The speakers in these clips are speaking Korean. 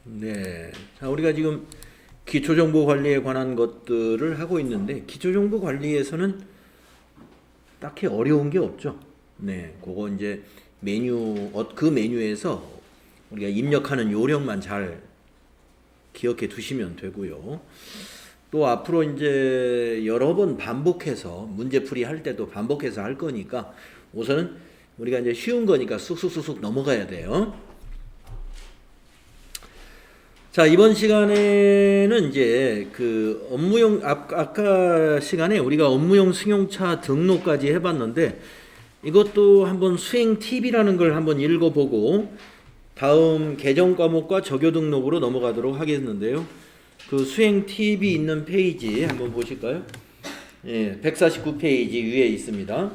네. 자, 우리가 지금 기초정보 관리에 관한 것들을 하고 있는데, 기초정보 관리에서는 딱히 어려운 게 없죠. 네. 그거 이제 그 메뉴에서 우리가 입력하는 요령만 잘 기억해 두시면 되고요. 또 앞으로 이제 여러 번 반복해서 문제풀이 할 때도 반복해서 할 거니까 우선은 우리가 이제 쉬운 거니까 쑥쑥쑥쑥 넘어가야 돼요. 자, 이번 시간에는 이제 그 업무용 아까 시간에 우리가 업무용 승용차 등록까지 해봤는데 이것도 한번 수행 팁이라는 걸 한번 읽어보고 다음 개정 과목과 적요 등록으로 넘어가도록 하겠는데요. 그 수행 팁이 있는 페이지 한번 보실까요? 예, 149페이지 위에 있습니다.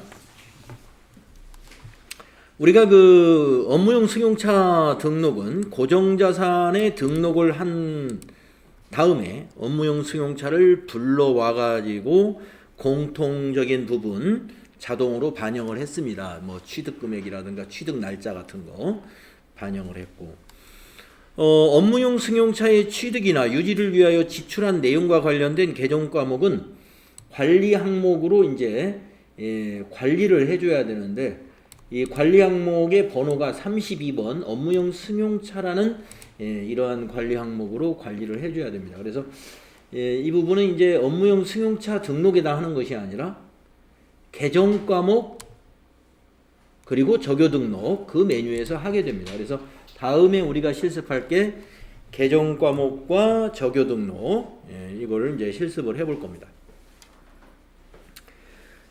우리가 그 업무용 승용차 등록은 고정자산에 등록을 한 다음에 업무용 승용차를 불러와 가지고 공통적인 부분 자동으로 반영을 했습니다. 뭐 취득 금액이라든가 취득 날짜 같은 거 반영을 했고, 업무용 승용차의 취득이나 유지를 위하여 지출한 내용과 관련된 개정 과목은 관리 항목으로 이제 관리를 해줘야 되는데, 이 관리 항목의 번호가 32번 업무용 승용차라는 이러한 관리 항목으로 관리를 해줘야 됩니다. 그래서 이 부분은 이제 업무용 승용차 등록에다 하는 것이 아니라 개정 과목 그리고 적요 등록 그 메뉴에서 하게 됩니다. 그래서 다음에 우리가 실습할 게 개정 과목과 적요 등록, 이거를 이제 실습을 해볼 겁니다.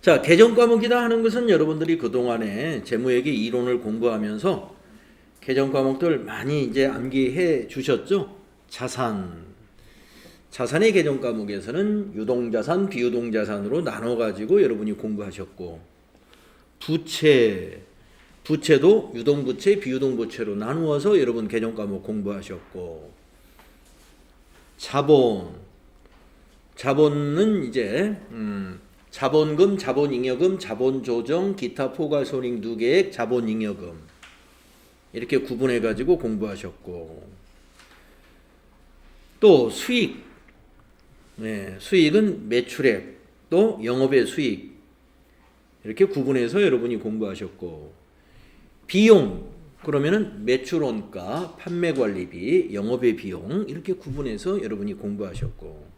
자, 개정 과목이다 하는 것은 여러분들이 그동안에 재무회계 이론을 공부하면서 개정 과목들 많이 이제 암기해 주셨죠? 자산의 개정 과목에서는 유동자산, 비유동자산으로 나눠 가지고 여러분이 공부하셨고, 부채도 유동부채, 비유동부채로 나누어서 여러분 개정 과목 공부하셨고, 자본은 이제 자본금, 자본잉여금, 자본조정, 기타 포괄손익 누계액, 자본잉여금 이렇게 구분해 가지고 공부하셨고, 또 수익은 매출액 또 영업의 수익 이렇게 구분해서 여러분이 공부하셨고, 비용 그러면은 매출원가, 판매관리비, 영업의 비용 이렇게 구분해서 여러분이 공부하셨고,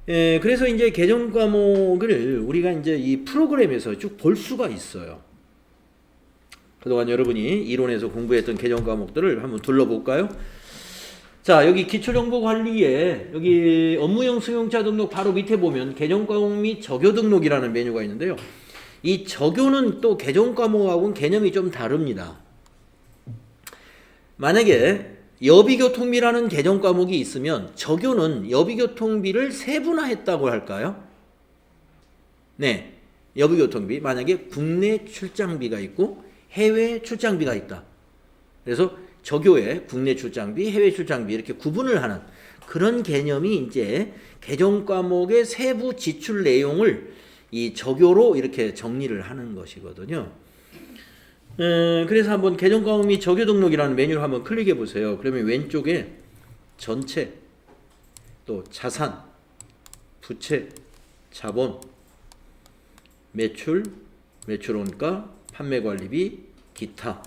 그래서 이제 개정 과목을 우리가 이제 이 프로그램에서 쭉 볼 수가 있어요. 그동안 여러분이 이론에서 공부했던 개정 과목들을 한번 둘러볼까요? 자, 여기 기초정보관리에 여기 업무용 승용차 등록 바로 밑에 보면 개정 과목 및 적요 등록이라는 메뉴가 있는데요. 이 적요는 또 개정 과목하고는 개념이 좀 다릅니다. 만약에 여비교통비라는 개정 과목이 있으면 적요는 여비교통비를 세분화했다고 할까요? 네, 여비교통비 만약에 국내 출장비가 있고 해외 출장비가 있다. 그래서 적요에 국내 출장비, 해외 출장비 이렇게 구분을 하는 그런 개념이 이제 개정 과목의 세부 지출 내용을 이 적요로 이렇게 정리를 하는 것이거든요. 그래서 한번 개정 과목 및 적요 등록이라는 메뉴를 한번 클릭해 보세요. 그러면 왼쪽에 전체, 또 자산, 부채, 자본, 매출원가, 판매관리비, 기타,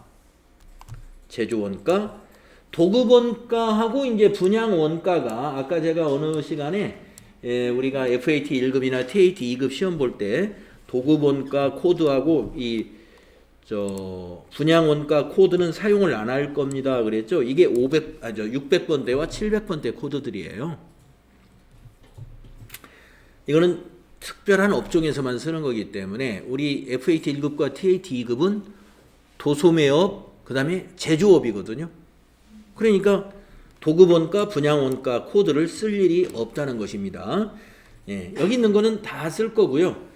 제조원가, 도급원가하고 이제 분양원가가 아까 제가 어느 시간에 우리가 FAT 1급이나 TAT 2급 시험 볼 때 도급원가 코드하고 분양원가 코드는 사용을 안 할 겁니다 그랬죠. 이게 600번대와 700번대 코드들이에요. 이거는 특별한 업종에서만 쓰는 거기 때문에 우리 FAT 1급과 TAT 2급은 도소매업 그 다음에 제조업이거든요. 그러니까 도급원가, 분양원가 코드를 쓸 일이 없다는 것입니다. 여기 있는 거는 다 쓸 거고요.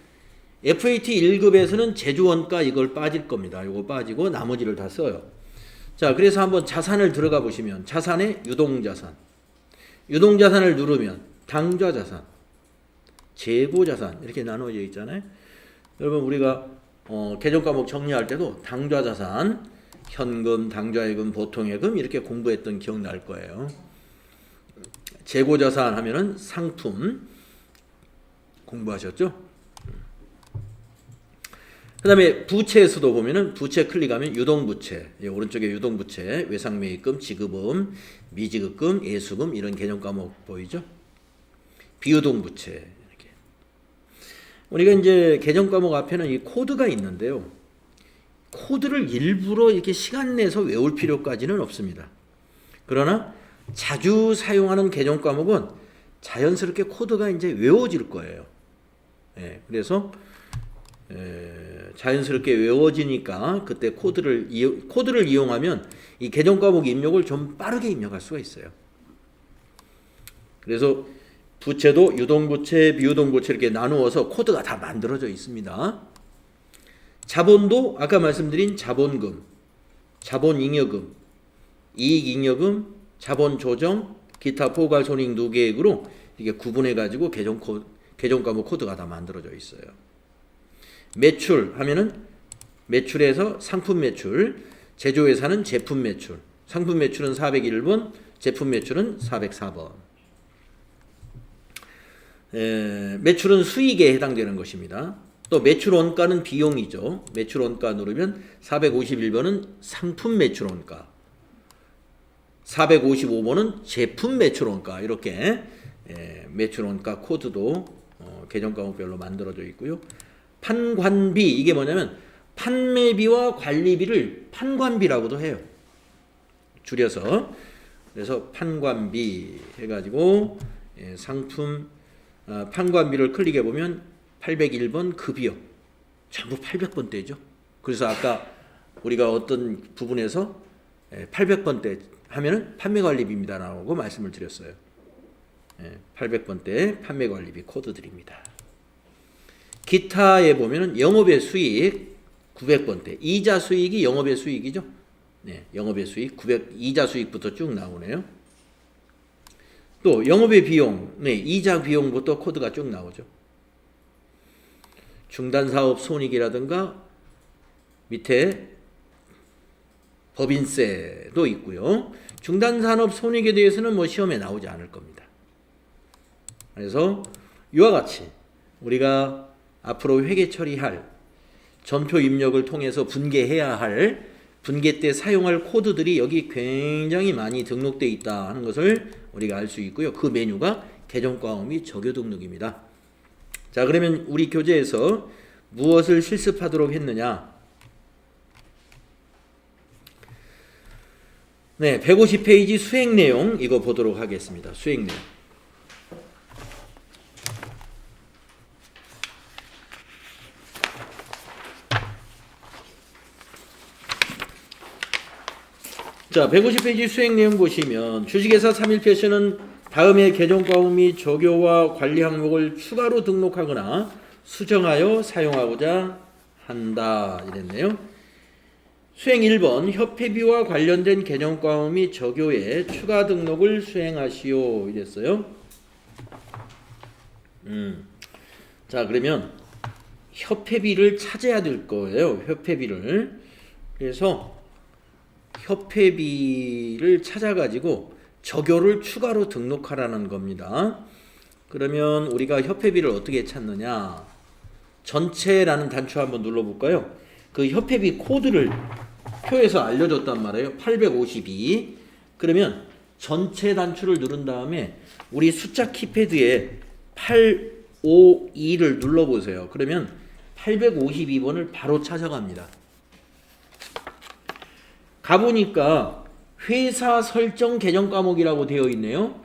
FAT 1급에서는 제조원가 이걸 빠질 겁니다. 이거 빠지고 나머지를 다 써요. 자, 그래서 한번 자산을 들어가 보시면 자산의 유동자산을 누르면 당좌자산, 재고자산 이렇게 나눠져 있잖아요. 여러분 우리가 개정 과목 정리할 때도 당좌자산 현금, 당좌예금, 보통예금 이렇게 공부했던 기억날 거예요. 재고자산 하면은 상품 공부하셨죠? 그 다음에 부채에서도 보면은 부채 클릭하면 유동부채, 오른쪽에 유동부채, 외상매입금, 지급음, 미지급금, 예수금 이런 개념 과목 보이죠? 비유동부채 이렇게. 우리가 이제 개념 과목 앞에는 이 코드가 있는데요. 코드를 일부러 이렇게 시간 내서 외울 필요까지는 없습니다. 그러나 자주 사용하는 개념 과목은 자연스럽게 코드가 이제 외워질 거예요. 그래서 자연스럽게 외워지니까 그때 코드를 이용하면 이 개념 과목 입력을 좀 빠르게 입력할 수가 있어요. 그래서 부채도 유동부채, 비유동부채 이렇게 나누어서 코드가 다 만들어져 있습니다. 자본도 아까 말씀드린 자본금, 자본잉여금, 이익잉여금, 자본조정, 기타 포괄손익 누계액으로 이게 구분해 가지고 개정 과목 코드가 다 만들어져 있어요. 매출 하면은 매출에서 상품 매출, 제조회사는 제품 매출, 상품 매출은 401번, 제품 매출은 404번. 매출은 수익에 해당되는 것입니다. 또 매출 원가는 비용이죠. 매출 원가 누르면 451번은 상품 매출 원가, 455번은 제품 매출 원가 이렇게 매출 원가 코드도 개정 과목별로 만들어져 있고요. 판관비 이게 뭐냐면 판매비와 관리비를 판관비라고도 해요. 줄여서. 그래서 판관비 해가지고 상품 판관비를 클릭해 보면 801번 급이요. 전부 800번대죠. 그래서 아까 우리가 어떤 부분에서 800번대 하면은 판매관리비입니다라고 말씀을 드렸어요. 800번대 판매관리비 코드들입니다. 기타에 보면은 영업의 수익 900번대, 이자 수익이 영업의 수익이죠. 영업의 수익 900 이자 수익부터 쭉 나오네요. 또 영업의 비용, 이자 비용부터 코드가 쭉 나오죠. 중단사업 손익이라든가 밑에 법인세도 있고요. 중단산업 손익에 대해서는 뭐 시험에 나오지 않을 겁니다. 그래서 이와 같이 우리가 앞으로 회계 처리할 전표 입력을 통해서 분계해야 할 분계 때 사용할 코드들이 여기 굉장히 많이 등록되어 있다 하는 것을 우리가 알 수 있고요. 그 메뉴가 개정과목 및 적요 등록입니다. 자, 그러면 우리 교재에서 무엇을 실습하도록 했느냐? 150페이지 수행 내용 이거 보도록 하겠습니다. 수행 내용. 자, 150페이지 수행 내용 보시면 주식회사 3.1패션은 다음의 개정 과목 및 적요와 관리 항목을 추가로 등록하거나 수정하여 사용하고자 한다 이랬네요. 수행 1번 협회비와 관련된 개정 과목 및 적요에 추가 등록을 수행하시오 이랬어요. 자, 그러면 협회비를 찾아야 될 거예요. 협회비를. 그래서 협회비를 찾아가지고 적요를 추가로 등록하라는 겁니다. 그러면 우리가 협회비를 어떻게 찾느냐? 전체라는 단추 한번 눌러볼까요? 그 협회비 코드를 표에서 알려줬단 말이에요. 852. 그러면 전체 단추를 누른 다음에 우리 숫자 키패드에 852를 눌러보세요. 그러면 852번을 바로 찾아갑니다. 가보니까 회사 설정 개정 과목이라고 되어 있네요.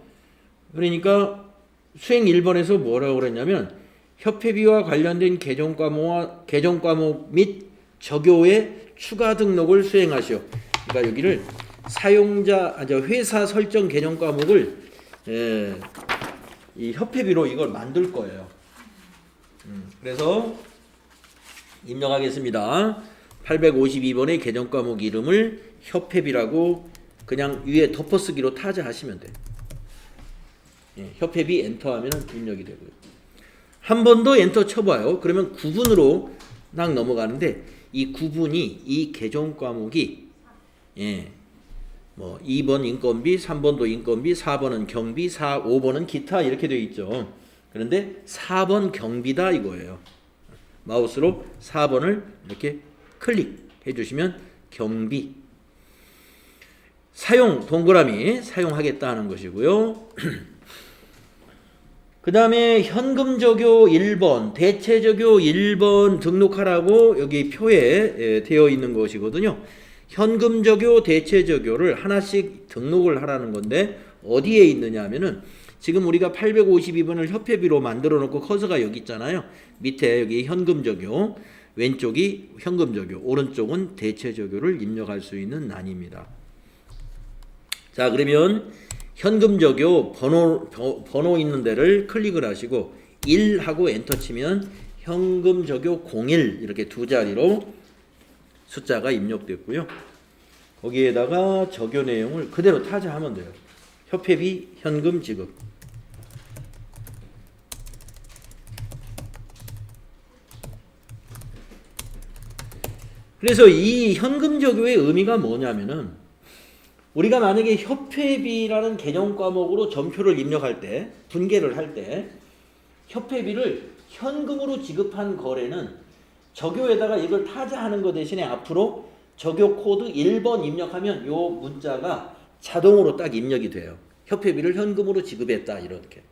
그러니까 수행 1번에서 뭐라고 그랬냐면 협회비와 관련된 개정 과목 및 적요에 추가 등록을 수행하시오. 그러니까 여기를 회사 설정 개정 과목을 이 협회비로 이걸 만들 거예요. 그래서 입력하겠습니다. 852번의 개정 과목 이름을 협회비라고 그냥 위에 덮어쓰기로 타자하시면 돼요. 협회비 엔터 하면 입력이 되고요. 한 번 더 엔터 쳐봐요. 그러면 구분으로 딱 넘어가는데 이 구분이 이 개정 과목이 예. 뭐 2번 인건비, 3번도 인건비, 4번은 경비, 5번은 기타 이렇게 되어 있죠. 그런데 4번 경비다 이거예요. 마우스로 4번을 이렇게 클릭해 주시면 경비. 사용 동그라미 사용하겠다 하는 것이고요. 그 다음에 현금 적요 1번, 대체 적요 1번 등록하라고 여기 표에 되어 있는 것이거든요. 현금 적요, 대체 적요를 하나씩 등록을 하라는 건데 어디에 있느냐 하면은 지금 우리가 852번을 협회비로 만들어 놓고 커서가 여기 있잖아요. 밑에 여기 현금 적요, 왼쪽이 현금 적요, 오른쪽은 대체 적요를 입력할 수 있는 란입니다. 자, 그러면 현금 적요 번호 있는 데를 클릭을 하시고 1 하고 엔터 치면 현금 적요 01 이렇게 두 자리로 숫자가 입력됐고요. 거기에다가 적요 내용을 그대로 타자하면 돼요. 협회비 현금 지급. 그래서 이 현금 적요의 의미가 뭐냐면은 우리가 만약에 협회비라는 개정 과목으로 점표를 입력할 때, 분계를 할 때 협회비를 현금으로 지급한 거래는 적요에다가 이걸 타자하는 거 대신에 앞으로 적요 코드 1번 입력하면 요 문자가 자동으로 딱 입력이 돼요. 협회비를 현금으로 지급했다 이렇게.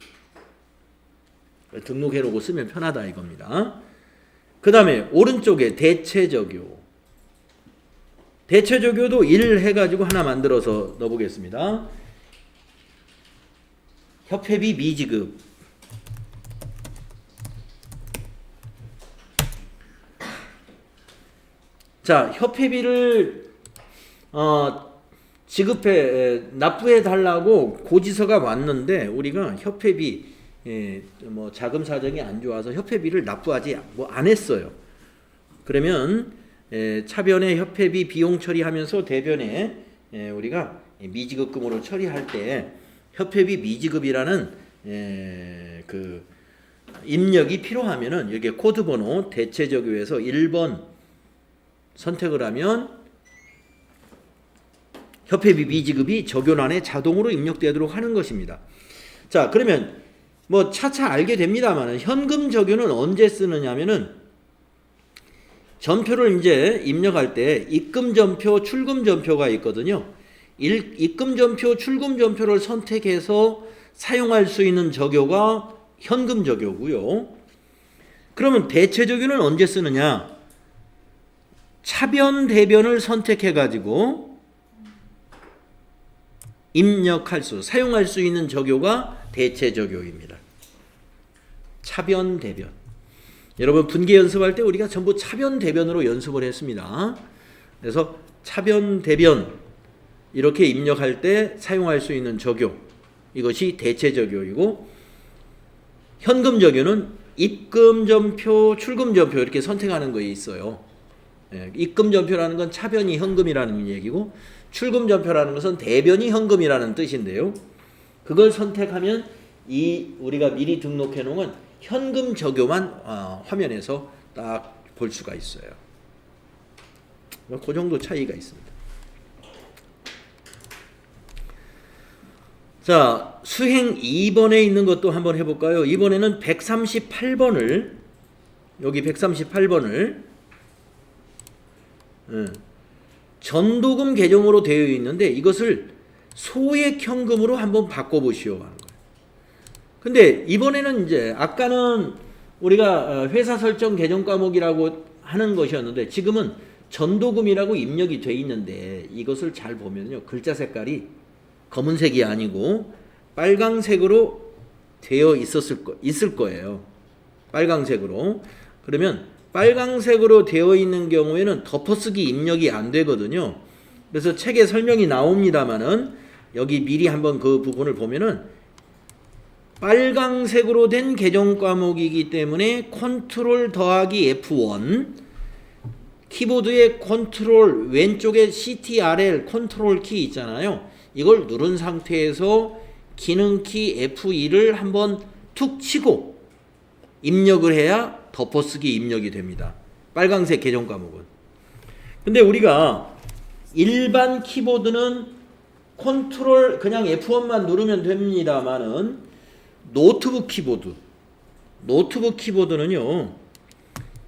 등록해 놓고 쓰면 편하다 이겁니다. 그 다음에 오른쪽에 대체 적요. 대체 적요도 1 해가지고 하나 만들어서 넣어보겠습니다. 협회비 미지급. 자, 협회비를 납부해 달라고 고지서가 왔는데 우리가 협회비 뭐 자금 사정이 안 좋아서 협회비를 납부하지 안 했어요. 그러면 차변에 협회비 비용 처리하면서 대변에 우리가 미지급금으로 처리할 때 협회비 미지급이라는 그 입력이 필요하면은 여기 코드 번호 대체 적요에서 1번 선택을 하면 협회비 미지급이 적요란에 자동으로 입력되도록 하는 것입니다. 자, 그러면 뭐 차차 알게 됩니다만은 현금 적요는 언제 쓰느냐면은 전표를 이제 입력할 때 입금 전표, 출금 전표가 있거든요. 입금 전표, 출금 전표를 선택해서 사용할 수 있는 적요가 현금 적요고요. 그러면 대체 적요는 언제 쓰느냐? 차변, 대변을 선택해 가지고 입력할 수, 사용할 수 있는 적요가 대체 적요입니다. 차변, 대변. 여러분 분계 연습할 때 우리가 전부 차변 대변으로 연습을 했습니다. 그래서 차변 대변 이렇게 입력할 때 사용할 수 있는 적요, 이것이 대체 적요이고 현금 적요는 입금 전표, 출금 전표 이렇게 선택하는 거에 있어요. 입금 전표라는 건 차변이 현금이라는 얘기고 출금 전표라는 것은 대변이 현금이라는 뜻인데요. 그걸 선택하면 이 우리가 미리 등록해 놓은 현금 적요만 화면에서 딱 볼 수가 있어요. 그 정도 차이가 있습니다. 자, 수행 2번에 있는 것도 한번 해볼까요? 이번에는 138번을 여기 138번을 전도금 계정으로 되어 있는데 이것을 소액 현금으로 한번 바꿔보시오 하는 거예요. 근데 이번에는 이제 아까는 우리가 회사 설정 계정 과목이라고 하는 것이었는데 지금은 전도금이라고 입력이 돼 있는데 이것을 잘 보면요 글자 색깔이 검은색이 아니고 빨강색으로 되어 있을 거예요. 빨강색으로. 그러면 빨강색으로 되어 있는 경우에는 덮어쓰기 입력이 안 되거든요. 그래서 책에 설명이 나옵니다만은 여기 미리 한번 그 부분을 보면은 빨강색으로 된 계정 과목이기 때문에 컨트롤 더하기 F1 키보드의 컨트롤 왼쪽에 CTRL 컨트롤 키 있잖아요. 이걸 누른 상태에서 기능키 F2를 한번 툭 치고 입력을 해야 덮어쓰기 입력이 됩니다. 빨강색 계정 과목은. 근데 우리가 일반 키보드는 컨트롤 그냥 F1만 누르면 됩니다만은 노트북 키보드는요.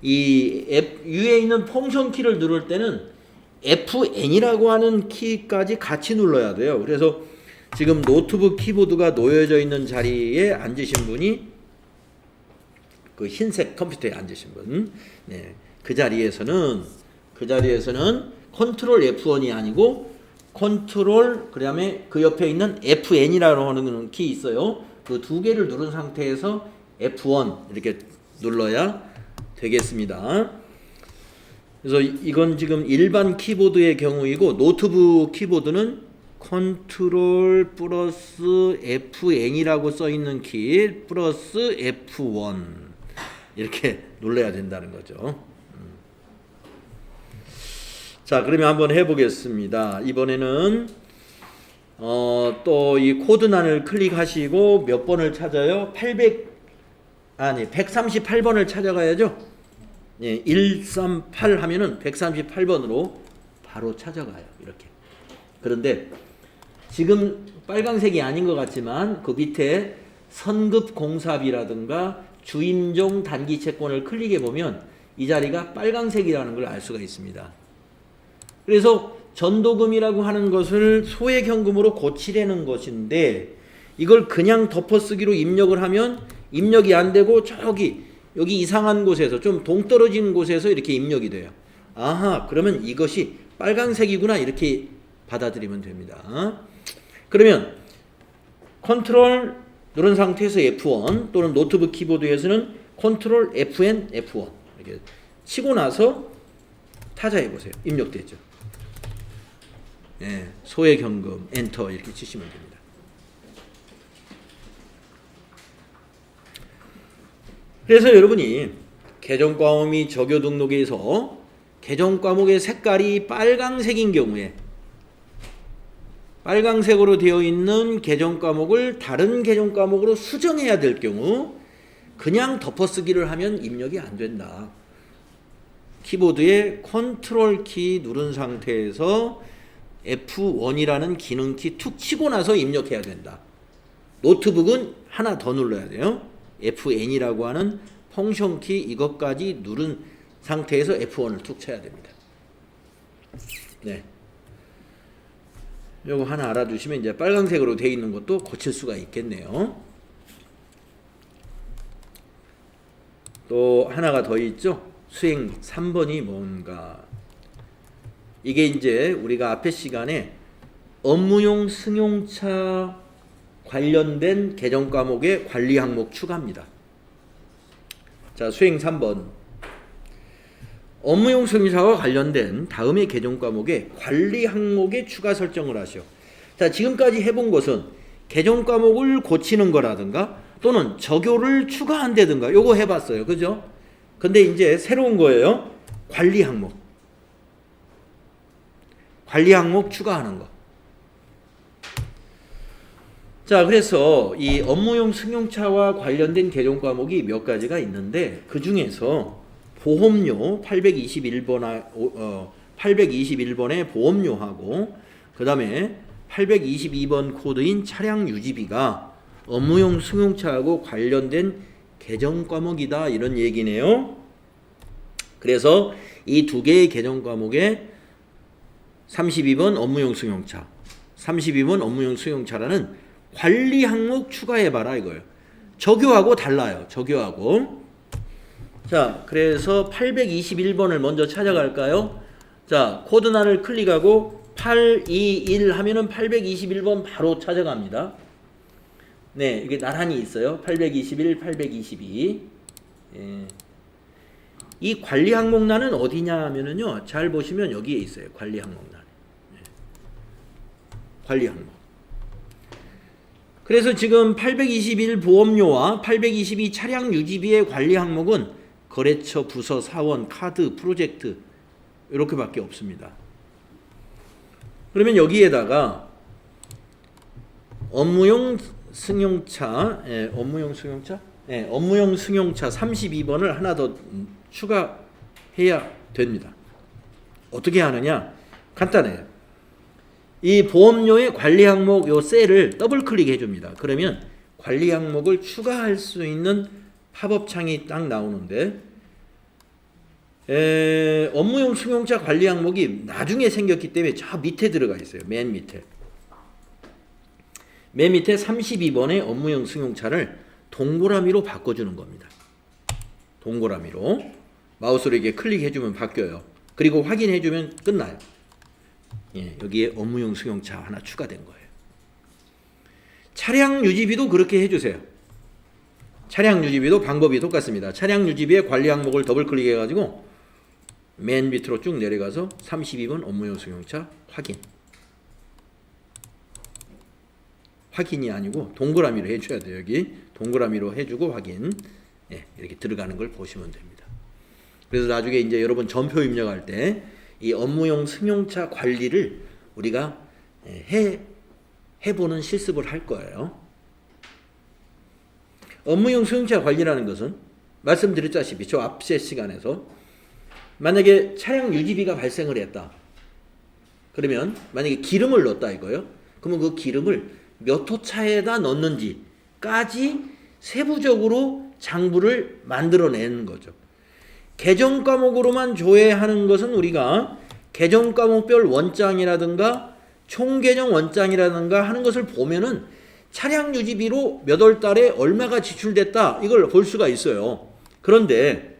이 위에 있는 펑션 키를 누를 때는 Fn이라고 하는 키까지 같이 눌러야 돼요. 그래서 지금 노트북 키보드가 놓여져 있는 자리에 앉으신 분이 그 흰색 컴퓨터에 앉으신 분, 네, 그 자리에서는 컨트롤 F1이 아니고 컨트롤 그다음에 그 옆에 있는 FN이라고 하는 키 있어요. 그 두 개를 누른 상태에서 F1 이렇게 눌러야 되겠습니다. 그래서 이건 지금 일반 키보드의 경우이고 노트북 키보드는 컨트롤 플러스 FN이라고 써 있는 키 플러스 F1 이렇게 눌러야 된다는 거죠. 자, 그러면 한번 해보겠습니다. 이번에는 또 이 코드란을 클릭하시고 몇 번을 찾아요? 138번을 찾아가야죠. 예, 138 하면은 138번으로 바로 찾아가요. 이렇게. 그런데 지금 빨간색이 아닌 것 같지만 그 밑에 선급 공사비라든가 주인종 단기 채권을 클릭해 보면 이 자리가 빨간색이라는 걸 알 수가 있습니다. 그래서 전도금이라고 하는 것을 소액현금으로 고치려는 것인데 이걸 그냥 덮어쓰기로 입력을 하면 입력이 안 되고 여기 이상한 곳에서 좀 동떨어진 곳에서 이렇게 입력이 돼요. 아하, 그러면 이것이 빨간색이구나 이렇게 받아들이면 됩니다. 그러면 컨트롤 누른 상태에서 F1 또는 노트북 키보드에서는 컨트롤 FN, F1 이렇게 치고 나서 타자해 보세요. 입력됐죠. 예, 소액현금 엔터 이렇게 치시면 됩니다. 그래서 여러분이 계정과목이 적요 등록에서 계정과목의 색깔이 빨강색인 경우에 빨강색으로 되어 있는 계정과목을 다른 계정과목으로 수정해야 될 경우 그냥 덮어쓰기를 하면 입력이 안 된다. 키보드에 컨트롤 키 누른 상태에서 F1이라는 기능키 툭 치고 나서 입력해야 된다. 노트북은 하나 더 눌러야 돼요. FN이라고 하는 펑션 키 이것까지 누른 상태에서 F1을 툭 쳐야 됩니다. 네. 요거 하나 알아두시면 이제 빨간색으로 되어 있는 것도 고칠 수가 있겠네요. 또 하나가 더 있죠. 수행 3번이 뭔가. 이게 이제 우리가 앞에 시간에 업무용 승용차 관련된 계정 과목의 관리 항목 추가입니다. 자, 수행 3번. 업무용 승용차와 관련된 다음의 계정 과목의 관리 항목에 추가 설정을 하시오. 자, 지금까지 해본 것은 계정 과목을 고치는 거라든가 또는 적요를 추가한다든가 요거 해봤어요. 그죠? 근데 이제 새로운 거예요. 관리 항목. 관리 항목 추가하는 거. 자, 그래서 이 업무용 승용차와 관련된 계정 과목이 몇 가지가 있는데 그 중에서 보험료 821번의 보험료하고 그 다음에 822번 코드인 차량 유지비가 업무용 승용차하고 관련된 계정 과목이다 이런 얘기네요. 그래서 이 두 개의 계정 과목에 32번 업무용 승용차, 32번 업무용 승용차라는 관리 항목 추가해봐라 이거예요. 적요하고 달라요. 적요하고. 자, 그래서 821번을 먼저 찾아갈까요? 자, 코드란을 클릭하고 821 하면은 821번 바로 찾아갑니다. 네, 이게 나란히 있어요. 821, 822. 예. 이 관리 항목란은 어디냐 하면은요, 잘 보시면 여기에 있어요. 관리 항목란. 예. 관리 항목. 그래서 지금 821 보험료와 822 차량 유지비의 관리 항목은 거래처, 부서, 사원, 카드, 프로젝트 이렇게밖에 없습니다. 그러면 여기에다가 업무용 승용차, 업무용 승용차 32번을 하나 더 추가해야 됩니다. 어떻게 하느냐? 간단해요. 이 보험료의 관리 항목 요 셀을 더블 클릭해 줍니다. 그러면 관리 항목을 추가할 수 있는 팝업 창이 딱 나오는데 업무용 승용차 관리 항목이 나중에 생겼기 때문에 저 밑에 들어가 있어요. 맨 밑에 32번의 업무용 승용차를 동그라미로 바꿔주는 겁니다. 동그라미로 마우스로 이렇게 클릭해주면 바뀌어요. 그리고 확인해주면 끝나요. 예, 여기에 업무용 승용차 하나 추가된 거예요. 차량 유지비도 그렇게 해주세요. 차량 유지비도 방법이 똑같습니다. 차량 유지비의 관리 항목을 더블 클릭해가지고 맨 밑으로 쭉 내려가서 32번 업무용 승용차 확인. 확인이 아니고 동그라미로 해줘야 돼요. 여기 동그라미로 해주고 확인. 예, 이렇게 들어가는 걸 보시면 됩니다. 그래서 나중에 이제 여러분 전표 입력할 때 이 업무용 승용차 관리를 우리가 해보는 실습을 할 거예요. 업무용 승용차 관리라는 것은 말씀드렸다시피 저 앞세 시간에서 만약에 차량 유지비가 발생을 했다. 그러면 만약에 기름을 넣었다 이거예요. 그러면 그 기름을 몇 호차에다 넣는지까지 세부적으로 장부를 만들어내는 거죠. 개정 과목으로만 조회하는 것은 우리가 개정 과목별 원장이라든가 총개정 원장이라든가 하는 것을 보면은 차량 유지비로 몇 월 달에 얼마가 지출됐다 이걸 볼 수가 있어요. 그런데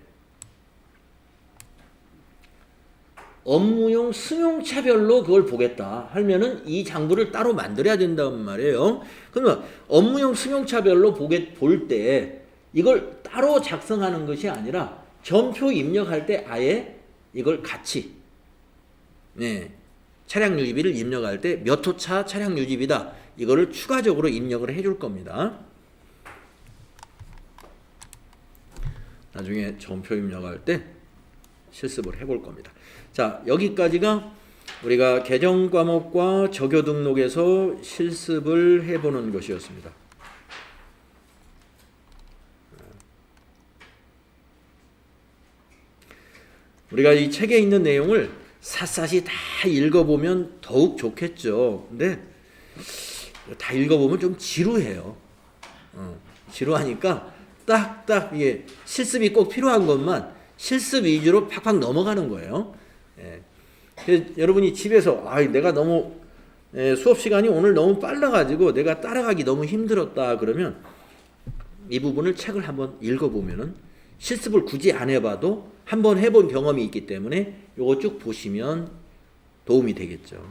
업무용 승용차별로 그걸 보겠다 하면은 이 장부를 따로 만들어야 된다는 말이에요. 그러면 업무용 승용차별로 볼 때 이걸 따로 작성하는 것이 아니라 전표 입력할 때 아예 이걸 같이 차량 유지비를 입력할 때 몇 호차 차량 유지비다 이거를 추가적으로 입력을 해줄 겁니다. 나중에 전표 입력할 때 실습을 해볼 겁니다. 자, 여기까지가 우리가 개정 과목과 적요 등록에서 실습을 해보는 것이었습니다. 우리가 이 책에 있는 내용을 샅샅이 다 읽어보면 더욱 좋겠죠. 근데 다 읽어보면 좀 지루해요. 지루하니까 딱딱 이게 실습이 꼭 필요한 것만 실습 위주로 팍팍 넘어가는 거예요. 예. 여러분이 집에서 내가 너무 수업 시간이 오늘 너무 빨라가지고 내가 따라가기 너무 힘들었다 그러면 이 부분을 책을 한번 읽어보면은 실습을 굳이 안 해봐도 한번 해본 경험이 있기 때문에 요거 쭉 보시면 도움이 되겠죠.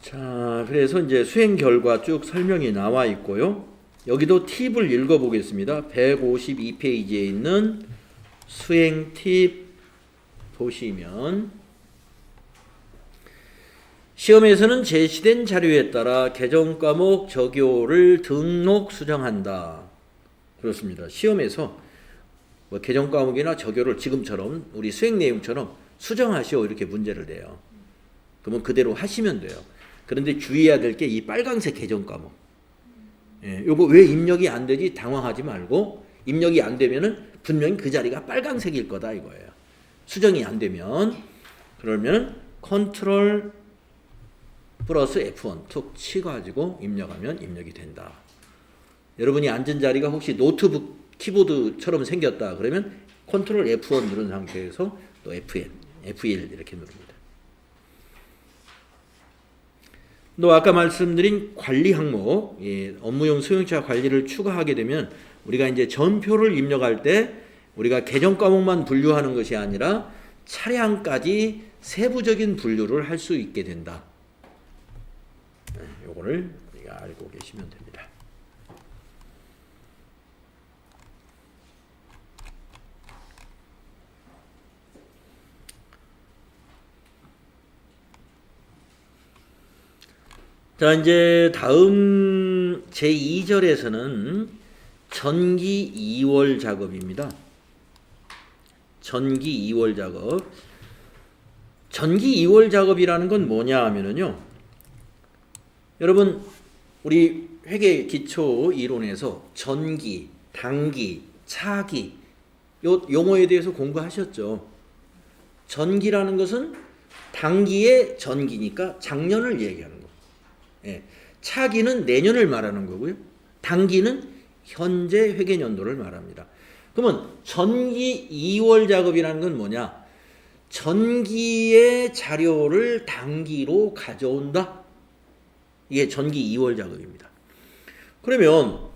자, 그래서 이제 수행 결과 쭉 설명이 나와 있고요. 여기도 팁을 읽어보겠습니다. 152페이지에 있는 수행 팁 보시면 시험에서는 제시된 자료에 따라 개정 과목 적요를 등록 수정한다. 그렇습니다. 시험에서 뭐 개정 과목이나 적요를 지금처럼 우리 수행 내용처럼 수정하시오 이렇게 문제를 내요. 그러면 그대로 하시면 돼요. 그런데 주의해야 될 게 이 빨간색 개정 과목. 요거 왜 입력이 안 되지 당황하지 말고 입력이 안 되면은 분명히 그 자리가 빨간색일 거다 이거예요. 수정이 안 되면 그러면 컨트롤 플러스 F1 툭 치가지고 입력하면 입력이 된다. 여러분이 앉은 자리가 혹시 노트북 키보드처럼 생겼다 그러면 컨트롤 F1 누른 상태에서 또 F1 이렇게 누릅니다. 또 아까 말씀드린 관리 항목, 업무용 승용차 관리를 추가하게 되면 우리가 이제 전표를 입력할 때 우리가 개정 과목만 분류하는 것이 아니라 차량까지 세부적인 분류를 할 수 있게 된다. 요거를 우리가 알고 계시면 됩니다. 자, 이제 다음 제2절에서는 전기 2월 작업입니다. 전기 2월 작업. 전기 2월 작업이라는 건 뭐냐 하면은요. 여러분 우리 회계 기초 이론에서 전기, 단기, 차기 요 용어에 대해서 공부하셨죠. 전기라는 것은 단기의 전기니까 작년을 얘기하는 거. 예. 차기는 내년을 말하는 거고요. 단기는 현재 회계연도를 말합니다. 그러면 전기 2월 작업이라는 건 뭐냐? 전기의 자료를 단기로 가져온다. 이게 전기 2월 작업입니다. 그러면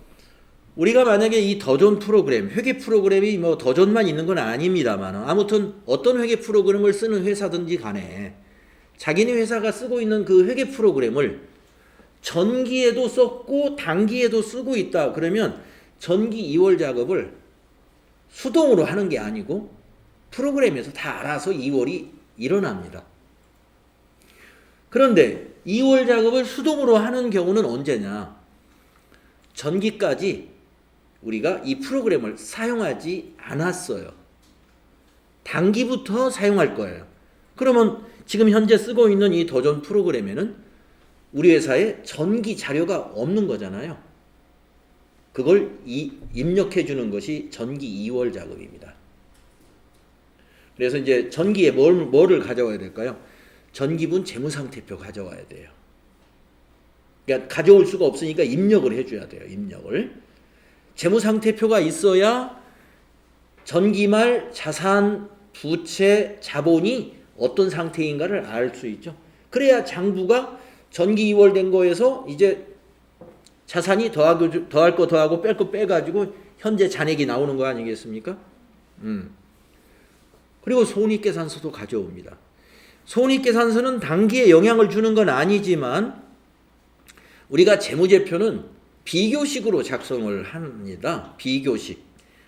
우리가 만약에 이 더존 프로그램, 회계 프로그램이 뭐 더존만 있는 건 아닙니다만 아무튼 어떤 회계 프로그램을 쓰는 회사든지 간에 자기네 회사가 쓰고 있는 그 회계 프로그램을 전기에도 썼고 단기에도 쓰고 있다. 그러면 전기 2월 작업을 수동으로 하는 게 아니고 프로그램에서 다 알아서 2월이 일어납니다. 그런데 2월 작업을 수동으로 하는 경우는 언제냐? 전기까지 우리가 이 프로그램을 사용하지 않았어요. 단기부터 사용할 거예요. 그러면 지금 현재 쓰고 있는 이 더존 프로그램에는 우리 회사에 전기 자료가 없는 거잖아요. 그걸 입력해 주는 것이 전기 2월 작업입니다. 그래서 이제 전기에 뭐를 가져와야 될까요? 전기분 재무상태표 가져와야 돼요. 그러니까 가져올 수가 없으니까 입력을 해줘야 돼요. 입력을. 재무상태표가 있어야 전기말 자산, 부채, 자본이 어떤 상태인가를 알 수 있죠. 그래야 장부가 전기 2월 된 거에서 이제 자산이 더할 거 더하고 뺄 거 빼가지고 현재 잔액이 나오는 거 아니겠습니까? 그리고 손익계산서도 가져옵니다. 손익계산서는 단기에 영향을 주는 건 아니지만 우리가 재무제표는 비교식으로 작성을 합니다. 비교식.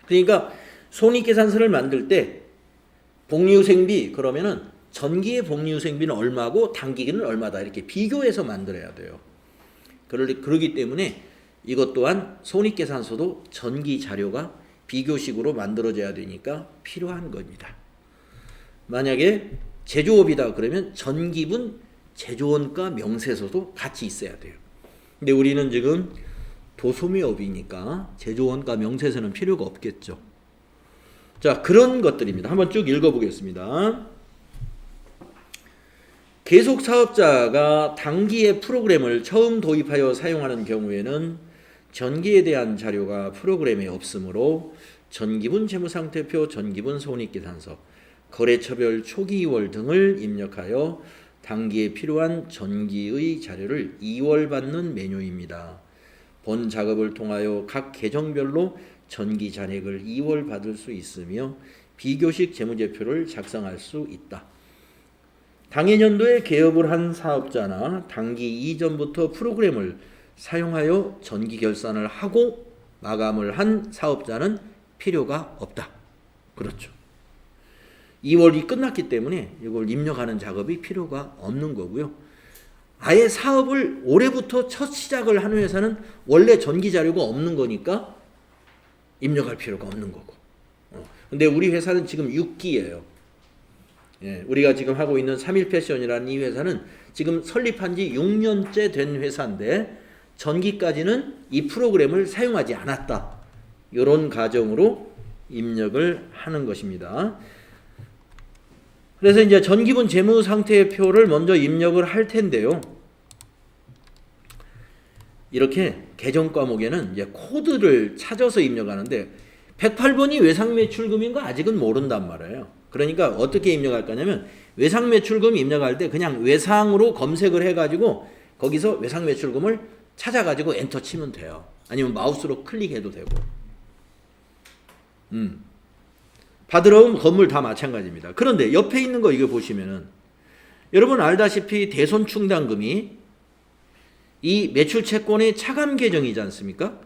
그러니까 손익계산서를 만들 때 복리후생비 그러면은 전기의 복리후생비는 얼마고 단기는 얼마다 이렇게 비교해서 만들어야 돼요. 그러기 때문에 이것 또한 손익계산서도 전기 자료가 비교식으로 만들어져야 되니까 필요한 겁니다. 만약에 제조업이다 그러면 전기분 제조원가 명세서도 같이 있어야 돼요. 근데 우리는 지금 도소매업이니까 제조원가 명세서는 필요가 없겠죠. 자, 그런 것들입니다. 한번 쭉 읽어보겠습니다. 계속 사업자가 단기의 프로그램을 처음 도입하여 사용하는 경우에는 전기에 대한 자료가 프로그램에 없으므로 전기분 재무상태표, 전기분 손익계산서, 거래처별 초기 2월 등을 입력하여 단기에 필요한 전기의 자료를 2월 받는 메뉴입니다. 본 작업을 통하여 각 계정별로 전기 잔액을 2월 받을 수 있으며 비교식 재무제표를 작성할 수 있다. 당해년도에 개업을 한 사업자나 단기 이전부터 프로그램을 사용하여 전기 결산을 하고 마감을 한 사업자는 필요가 없다. 그렇죠. 2월이 끝났기 때문에 이걸 입력하는 작업이 필요가 없는 거고요. 아예 사업을 올해부터 첫 시작을 하는 회사는 원래 전기 자료가 없는 거니까 입력할 필요가 없는 거고. 근데 우리 회사는 지금 6기예요. 예, 우리가 지금 하고 있는 3.1패션이라는 이 회사는 지금 설립한 지 6년째 된 회사인데 전기까지는 이 프로그램을 사용하지 않았다. 이런 가정으로 입력을 하는 것입니다. 그래서 이제 전기분 재무상태표를 먼저 입력을 할 텐데요. 이렇게 계정 과목에는 이제 코드를 찾아서 입력하는데 108번이 외상매출금인 거 아직은 모른단 말이에요. 그러니까 어떻게 입력할 거냐면 외상매출금 입력할 때 그냥 외상으로 검색을 해가지고 거기서 외상매출금을 찾아가지고 엔터 치면 돼요. 아니면 마우스로 클릭해도 되고. 받으러 온 건물 다 마찬가지입니다. 그런데 옆에 있는 거 이거 보시면은 여러분 알다시피 대손충당금이 이 매출채권의 차감 계정이지 않습니까?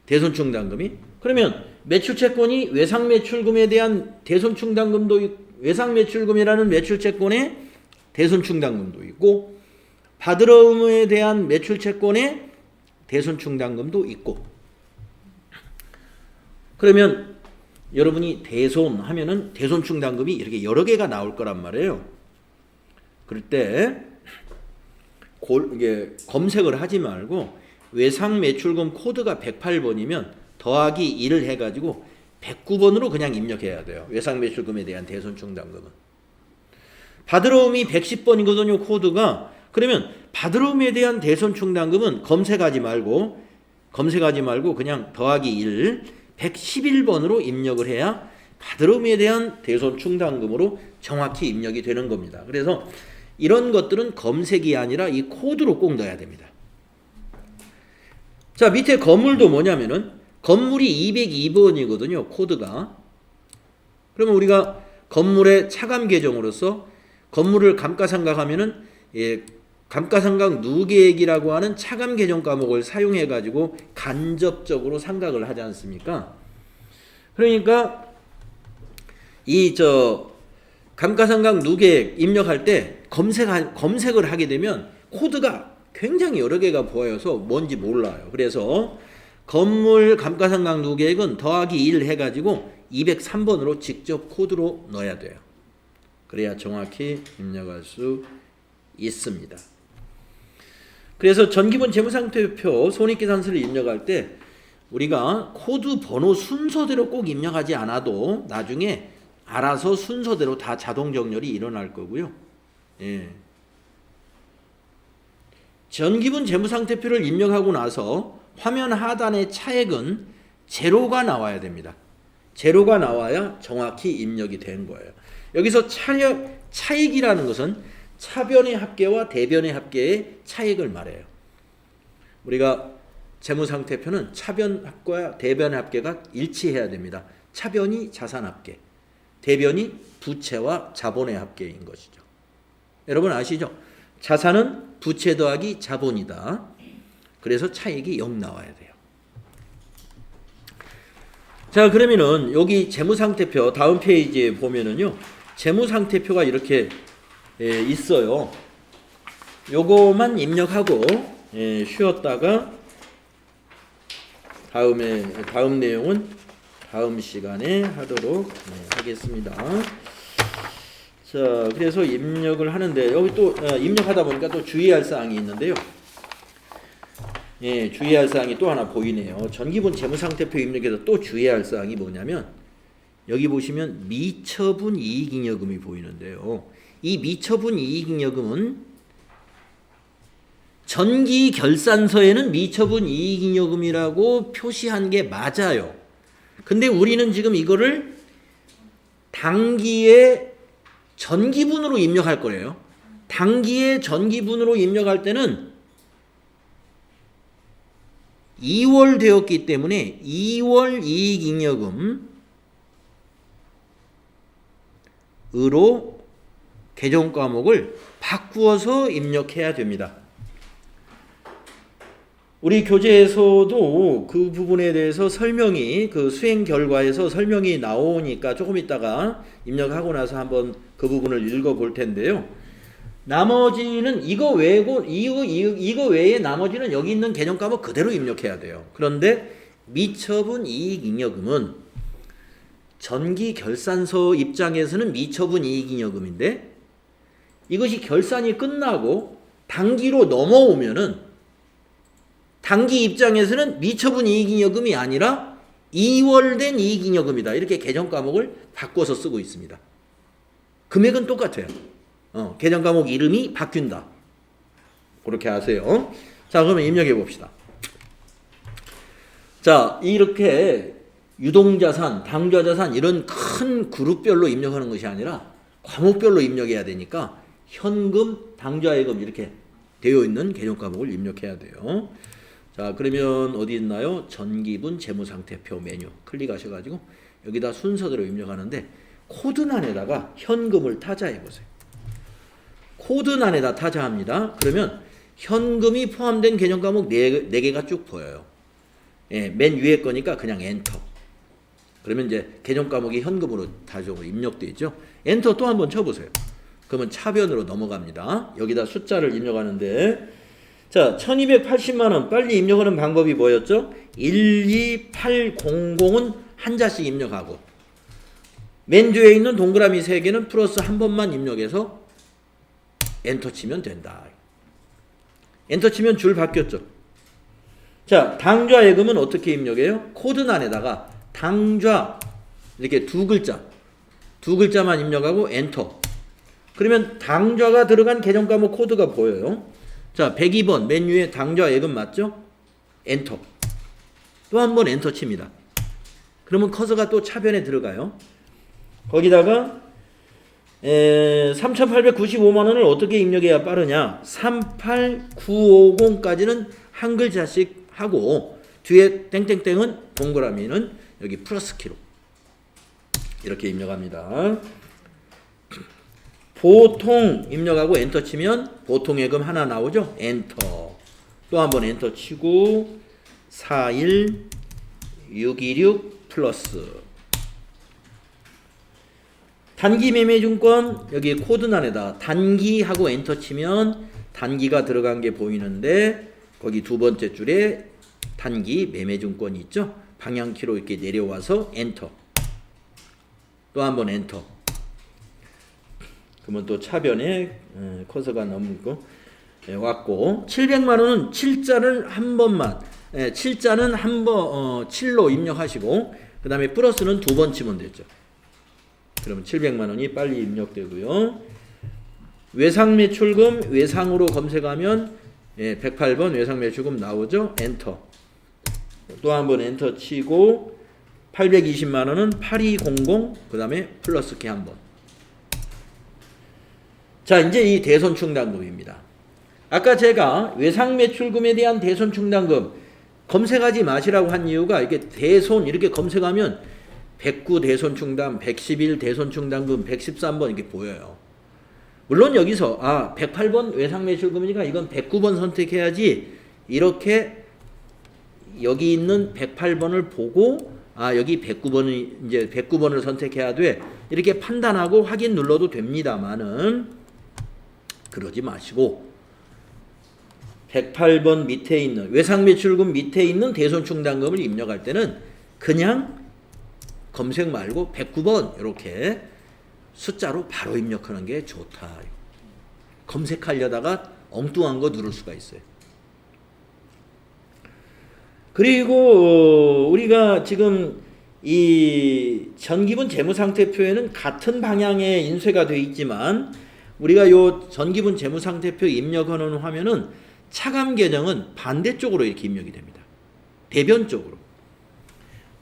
대손충당금이. 그러면 매출채권이 외상매출금에 대한 대손충당금도 외상매출금이라는 매출채권의 대손충당금도 있고 받으러 온에 대한 매출채권의 대손충당금도 있고. 그러면 여러분이 대손 하면은 대손충당금이 이렇게 여러 개가 나올 거란 말이에요. 그럴 때 이게 검색을 하지 말고 외상매출금 코드가 108번이면 더하기 1을 해가지고 109번으로 그냥 입력해야 돼요. 외상매출금에 대한 대손충당금은. 받으러움이 110번이거든요. 코드가. 그러면 받으러움에 대한 대손충당금은 검색하지 말고 그냥 더하기 1 111번으로 입력을 해야 받으러움에 대한 대손충당금으로 정확히 입력이 되는 겁니다. 그래서 이런 것들은 검색이 아니라 이 코드로 꼭 넣어야 됩니다. 자, 밑에 건물도 뭐냐면은 건물이 202번이거든요. 코드가. 그러면 우리가 건물의 차감 계정으로서 건물을 감가상각하면은 감가상각 누계액이라고 하는 차감 계정 과목을 사용해 가지고 간접적으로 상각을 하지 않습니까? 그러니까 감가상각 누계액 입력할 때 검색을 하게 되면 코드가 굉장히 여러 개가 보여서 뭔지 몰라요. 그래서 건물 감가상각 누계액은 더하기 1 해가지고 203번으로 직접 코드로 넣어야 돼요. 그래야 정확히 입력할 수 있습니다. 그래서 전기본 재무상태표 손익계산서를 입력할 때 우리가 코드 번호 순서대로 꼭 입력하지 않아도 나중에 알아서 순서대로 다 자동 정렬이 일어날 거고요. 예. 전기분 재무상태표를 입력하고 나서 화면 하단의 차액은 제로가 나와야 됩니다. 제로가 나와야 정확히 입력이 된 거예요. 여기서 차익이라는 것은 차변의 합계와 대변의 합계의 차익을 말해요. 우리가 재무상태표는 차변 합계와 대변의 합계가 일치해야 됩니다. 차변이 자산 합계, 대변이 부채와 자본의 합계인 것이죠. 여러분 아시죠? 자산은 부채 더하기 자본이다. 그래서 차익이 0 나와야 돼요. 자, 그러면은 여기 재무상태표 다음 페이지에 보면은요. 재무상태표가 이렇게 있어요. 요거만 입력하고 쉬었다가 다음 내용은 다음 시간에 하도록 하겠습니다. 자, 그래서 입력을 하는데 여기 또 입력하다 보니까 또 주의할 사항이 있는데요. 주의할 사항이 또 하나 보이네요. 전기분 재무상태표 입력에서 또 주의할 사항이 뭐냐면 여기 보시면 미처분 이익잉여금이 보이는데요. 이 미처분 이익잉여금은 전기결산서에는 미처분 이익잉여금이라고 표시한 게 맞아요. 근데 우리는 지금 이거를 당기의 전기분으로 입력할 거예요. 당기의 전기분으로 입력할 때는 2월 되었기 때문에 2월 이익잉여금으로 계정 과목을 바꾸어서 입력해야 됩니다. 우리 교재에서도 그 부분에 대해서 설명이 그 수행 결과에서 설명이 나오니까 조금 있다가 입력하고 나서 한번 그 부분을 읽어 볼 텐데요. 나머지는 이거 외에 나머지는 여기 있는 개정 과목 그대로 입력해야 돼요. 그런데 미처분 이익잉여금은 전기결산서 입장에서는 미처분 이익잉여금인데 이것이 결산이 끝나고 당기로 넘어오면은 당기 입장에서는 미처분 이익잉여금이 아니라 2월 된 이익잉여금이다. 이렇게 개정 과목을 바꿔서 쓰고 있습니다. 금액은 똑같아요. 개정 과목 이름이 바뀐다. 그렇게 하세요. 자, 그러면 입력해 봅시다. 자, 이렇게 유동자산, 당좌자산 이런 큰 그룹별로 입력하는 것이 아니라 과목별로 입력해야 되니까 현금, 당좌예금 이렇게 되어 있는 개정 과목을 입력해야 돼요. 자, 그러면 어디 있나요? 전기분 재무상태표 메뉴 클릭하셔가지고 여기다 순서대로 입력하는데 코드란에다가 현금을 타자해 보세요. 코드란에다 타자합니다. 그러면 현금이 포함된 개정 과목 4개가 쭉 보여요. 맨 위에 거니까 그냥 엔터. 그러면 이제 개정 과목이 현금으로 다적으로 입력되어 있죠. 엔터 또 한번 쳐보세요. 그러면 차변으로 넘어갑니다. 여기다 숫자를 입력하는데 자, 1280만원 빨리 입력하는 방법이 뭐였죠? 12800은 한자씩 입력하고 맨 뒤에 있는 동그라미 3개는 플러스 한 번만 입력해서 엔터 치면 된다. 엔터 치면 줄 바뀌었죠. 자, 당좌예금은 어떻게 입력해요? 코드란에다가 당좌 이렇게 두 글자만 입력하고 엔터. 그러면 당좌가 들어간 계정 과목 코드가 보여요. 자, 102번 맨 위에 당좌 예금 맞죠? 엔터. 또 한 번 엔터 칩니다. 그러면 커서가 또 차변에 들어가요. 거기다가 3,895만 원을 어떻게 입력해야 빠르냐? 38950까지는 한 글자씩 하고 뒤에 땡땡땡은 동그라미는 여기 플러스 키로 이렇게 입력합니다. 보통 입력하고 엔터 치면 보통 예금 하나 나오죠? 엔터. 또 한 번 엔터 치고 41626 플러스 단기 매매증권 여기 코드란에다 단기하고 엔터 치면 단기가 들어간 게 보이는데 거기 두 번째 줄에 단기 매매증권이 있죠. 방향키로 이렇게 내려와서 엔터. 또 한 번 엔터. 그러면 또 차변에 커서가 넘고 왔고 700만 원은 7자를 한 번만 7자는 한 번 7로 입력하시고 그 다음에 플러스는 두 번 치면 되죠. 그러면 700만 원이 빨리 입력되고요. 외상매출금 외상으로 검색하면 108번 외상매출금 나오죠. 엔터. 또 한 번 엔터 치고 820만 원은 8200 그 다음에 플러스 키 한 번. 자, 이제 이 대손충당금입니다. 아까 제가 외상매출금에 대한 대손충당금 검색하지 마시라고 한 이유가 이게 대손 이렇게 검색하면 109 대손충당, 111 대손충당금, 113번 이렇게 보여요. 물론 여기서 108번 외상매출금이니까 이건 109번 선택해야지 이렇게 여기 있는 108번을 보고 여기 109번이 이제 109번을 선택해야 돼. 이렇게 판단하고 확인 눌러도 됩니다만은 그러지 마시고 108번 밑에 있는 외상매출금 밑에 있는 대손충당금을 입력할 때는 그냥 검색 말고 109번 이렇게 숫자로 바로 입력하는 게 좋다. 검색하려다가 엉뚱한 거 누를 수가 있어요. 그리고 우리가 지금 이 전기분 재무상태표에는 같은 방향의 인쇄가 되어 있지만 우리가 요 전기분 재무상태표 입력하는 화면은 차감 계정은 반대쪽으로 이렇게 입력이 됩니다. 대변 쪽으로.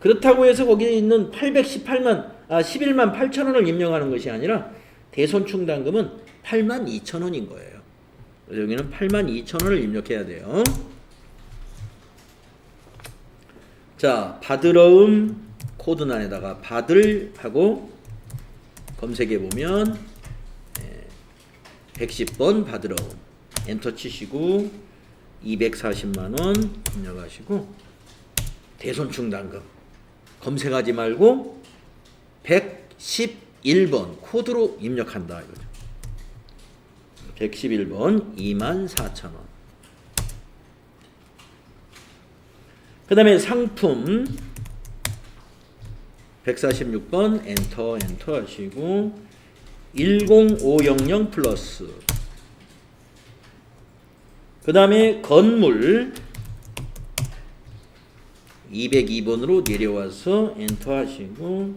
그렇다고 해서 거기에 있는 11만 8천 원을 입력하는 것이 아니라 대손충당금은 8만 2천 원인 거예요. 여기는 8만 2천 원을 입력해야 돼요. 자, 받으러움 코드란에다가 받을 하고 검색해 보면 110번 받으러움 엔터 치시고 240만 원 입력하시고 대손충당금 검색하지 말고 111번 코드로 입력한다 이거죠. 111번 24,000원. 그 다음에 상품 146번 엔터 하시고 10500 플러스 그 다음에 건물 202번으로 내려와서 엔터 하시고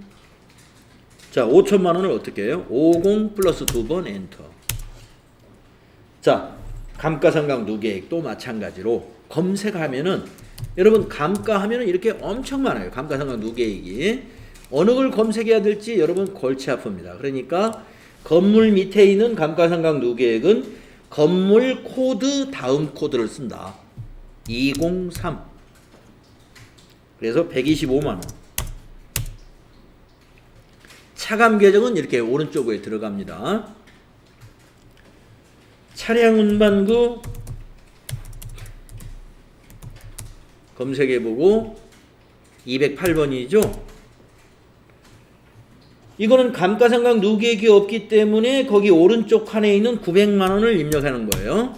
자 5천만 원을 어떻게 해요? 50 플러스 2번 엔터. 자 감가상각 누계액도 마찬가지로 검색하면은 여러분 감가하면은 이렇게 엄청 많아요. 감가상각 누계액이 어느 걸 검색해야 될지 여러분 골치 아픕니다. 그러니까 건물 밑에 있는 감가상각 누계액은 건물 코드 다음 코드를 쓴다. 203. 그래서 125만 원. 차감 계정은 이렇게 오른쪽에 들어갑니다. 차량 운반구 검색해보고 208번이죠. 이거는 감가상각 누계액이 없기 때문에 거기 오른쪽 칸에 있는 900만 원을 입력하는 거예요.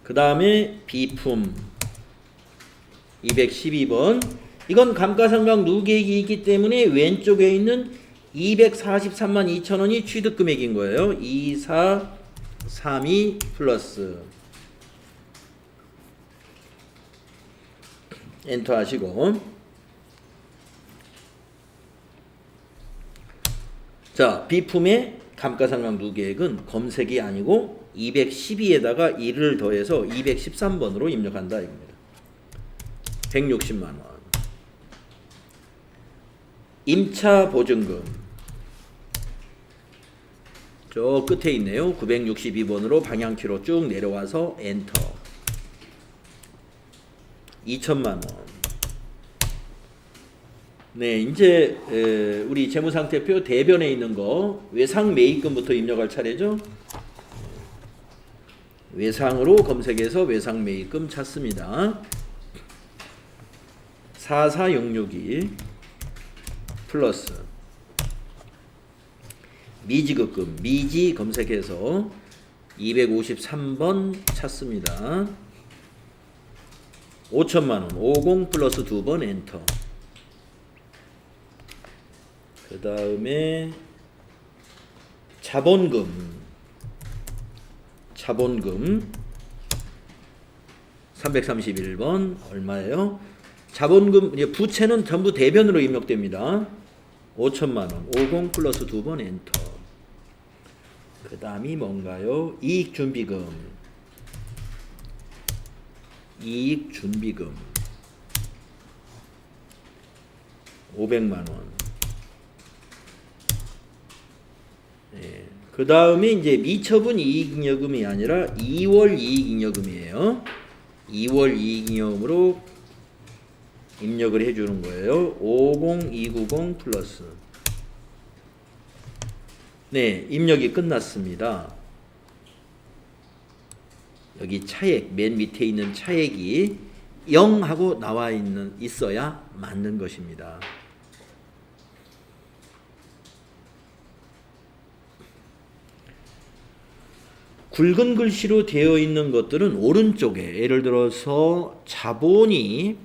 그 다음에 비품 212번 이건 감가상각 누계액이 있기 때문에 왼쪽에 있는 243만 2천 원이 취득금액인 거예요. 2432 플러스 엔터 하시고 자, 비품의 감가상각 누계액은 검색이 아니고 212에다가 1을 더해서 213번으로 입력한다 이겁니다. 160만 원. 임차 보증금. 저 끝에 있네요. 962번으로 방향키로 쭉 내려와서 엔터. 2천만 원. 네, 이제 우리 재무상태표 대변에 있는 거 외상 매입금부터 입력할 차례죠. 외상으로 검색해서 외상 매입금 찾습니다. 44662 플러스 미지급금 미지 검색해서 253번 찾습니다. 5천만원 50 플러스 2번 엔터. 그 다음에 자본금 331번 얼마예요? 자본금 부채는 전부 대변으로 입력됩니다. 5천만원 50 플러스 2번 엔터. 그 다음이 뭔가요? 이익준비금 500만원. 네. 그 다음에 이제 미처분 이익잉여금이 아니라 2월 이익잉여금이에요. 2월 이익잉여금으로 입력을 해주는 거예요. 50290 플러스. 네, 입력이 끝났습니다. 여기 차액 맨 밑에 있는 차액이 0 하고 나와 있어야 맞는 것입니다. 굵은 글씨로 되어 있는 것들은 오른쪽에 예를 들어서 자본금,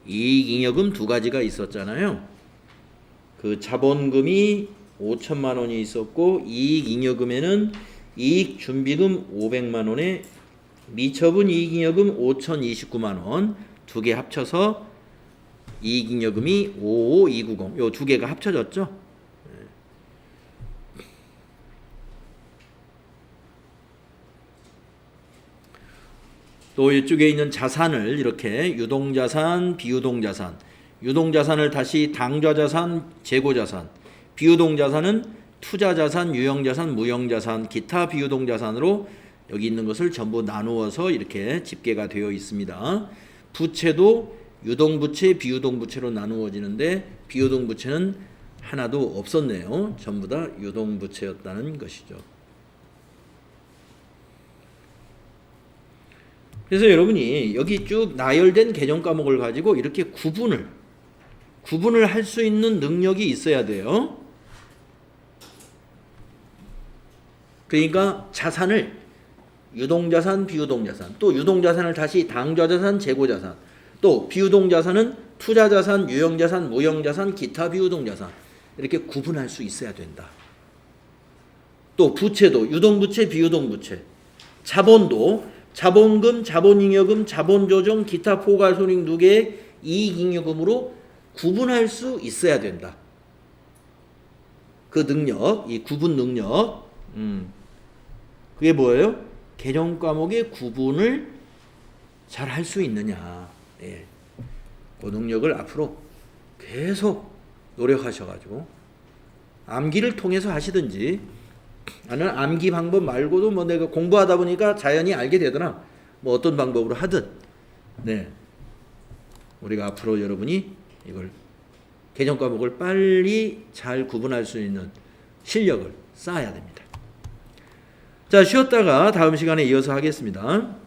이익잉여금 두 가지가 있었잖아요. 그 자본금이 5천만 원이 있었고 이익잉여금에는 이익준비금 500만 원에 미처분 이익잉여금 5,029만 원 두 개 합쳐서 이익잉여금이 55290 요 두 개가 합쳐졌죠. 또 이쪽에 있는 자산을 이렇게 유동자산, 비유동자산, 유동자산을 다시 당좌자산, 재고자산, 비유동자산은 투자자산, 유형자산, 무형자산, 기타 비유동자산으로 여기 있는 것을 전부 나누어서 이렇게 집계가 되어 있습니다. 부채도 유동부채, 비유동부채로 나누어지는데 비유동부채는 하나도 없었네요. 전부 다 유동부채였다는 것이죠. 그래서 여러분이 여기 쭉 나열된 개정 과목을 가지고 이렇게 구분을 할 수 있는 능력이 있어야 돼요. 그러니까 자산을 유동자산, 비유동자산, 또 유동자산을 다시 당좌자산, 재고자산, 또 비유동자산은 투자자산, 유형자산, 무형자산, 기타 비유동자산 이렇게 구분할 수 있어야 된다. 또 부채도 유동부채, 비유동부채, 자본도 자본금, 자본잉여금, 자본조정, 기타 포괄손익 두 개의 이익잉여금으로 구분할 수 있어야 된다. 그 능력, 이 구분 능력, 그게 뭐예요? 개정 과목의 구분을 잘 할 수 있느냐. 예. 그 능력을 앞으로 계속 노력하셔가지고 암기를 통해서 하시든지 나는 암기 방법 말고도 뭐 내가 공부하다 보니까 자연히 알게 되더라. 뭐 어떤 방법으로 하든 네. 우리가 앞으로 여러분이 이걸 개정 과목을 빨리 잘 구분할 수 있는 실력을 쌓아야 됩니다. 자, 쉬었다가 다음 시간에 이어서 하겠습니다.